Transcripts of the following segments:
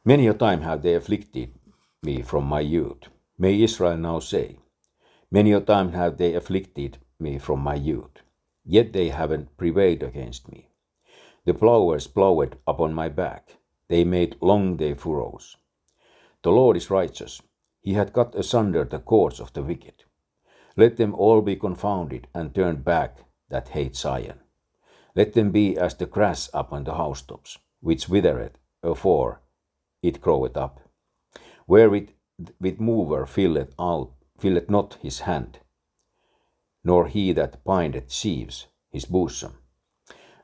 Many a time have they afflicted me from my youth. May Israel now say, many a time have they afflicted me from my youth, yet they haven't prevailed against me. The plowers plowed upon my back, they made long their furrows. The Lord is righteous, he hath cut asunder the cords of the wicked. Let them all be confounded and turned back that hate Zion. Let them be as the grass upon the housetops, which withereth afore it groweth up, wherewith with mover filleth not his hand, nor he that bindeth sheaves his bosom.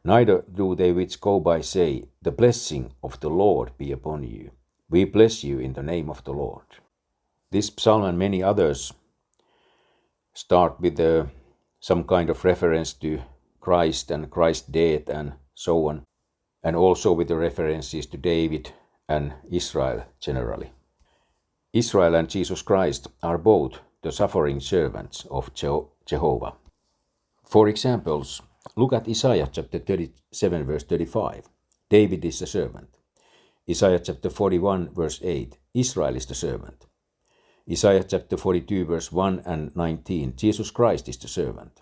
Neither do they which go by say, the blessing of the Lord be upon you. We bless you in the name of the Lord. This psalm and many others start with some kind of reference to Christ and Christ's death and so on, and also with the references to David and Israel generally. Israel and Jesus Christ are both the suffering servants of Jehovah. For examples, look at Isaiah chapter 37 verse 35. David is the servant. Isaiah chapter 41 verse 8. Israel is the servant. Isaiah chapter 42 verse 1 and 19. Jesus Christ is the servant.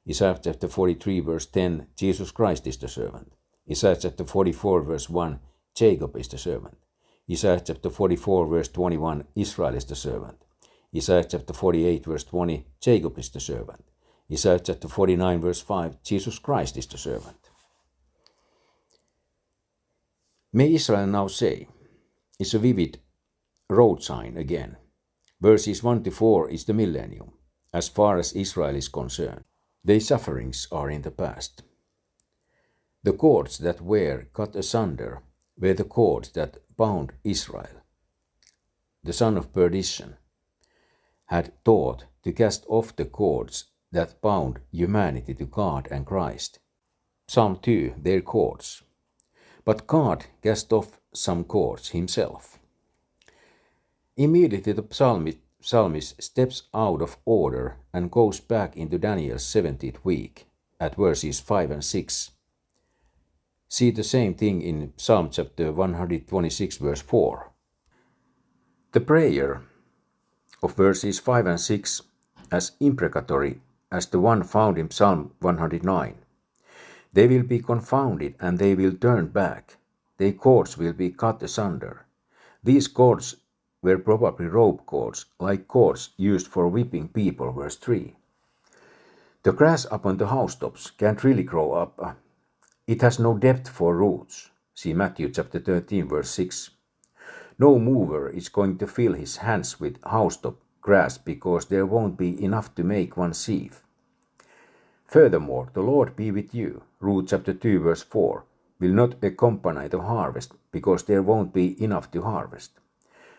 Isaiah chapter 43 verse 10. Jesus Christ is the servant. Isaiah chapter 44 verse 1. Jacob is the servant. Isaiah chapter 44 verse 21. Israel is the servant. Isaiah chapter 48 verse 20. Jacob is the servant. Isaiah chapter 49 verse 5. Jesus Christ is the servant. May Israel now say is a vivid road sign again. Verses 1 to 4 is the millennium, as far as Israel is concerned. Their sufferings are in the past. The cords that were cut asunder were the cords that bound Israel. The son of perdition had thought to cast off the cords that bound humanity to God and Christ. Psalm 2, their cords. But God cast off some cords himself. Immediately the psalmist steps out of order and goes back into Daniel's 70th week at verses 5 and 6. See the same thing in Psalm chapter 126 verse 4. The prayer of verses 5 and 6 as imprecatory as the one found in Psalm 109. They will be confounded and they will turn back. Their cords will be cut asunder. These cords were probably rope cords, like cords used for whipping people, verse 3. The grass upon the housetops can't really grow up. It has no depth for roots. See Matthew chapter 13 verse 6. No mover is going to fill his hands with housetop grass because there won't be enough to make one sieve. Furthermore, the Lord be with you, Ruth chapter 2 verse 4, will not accompany the harvest because there won't be enough to harvest.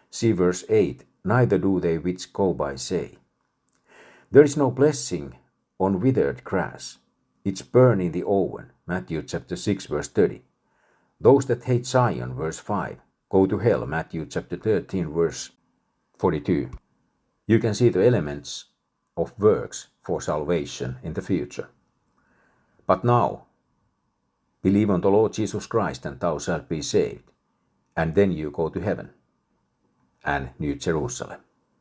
See verse 8, neither do they which go by say. There is no blessing on withered grass. It's burned in the oven, Matthew chapter 6 verse 30. Those that hate Zion, verse 5, go to hell, Matthew chapter 13 verse 42. You can see the elements of works for salvation in the future. But now, believe on the Lord Jesus Christ and thou shalt be saved, and then you go to heaven and New Jerusalem.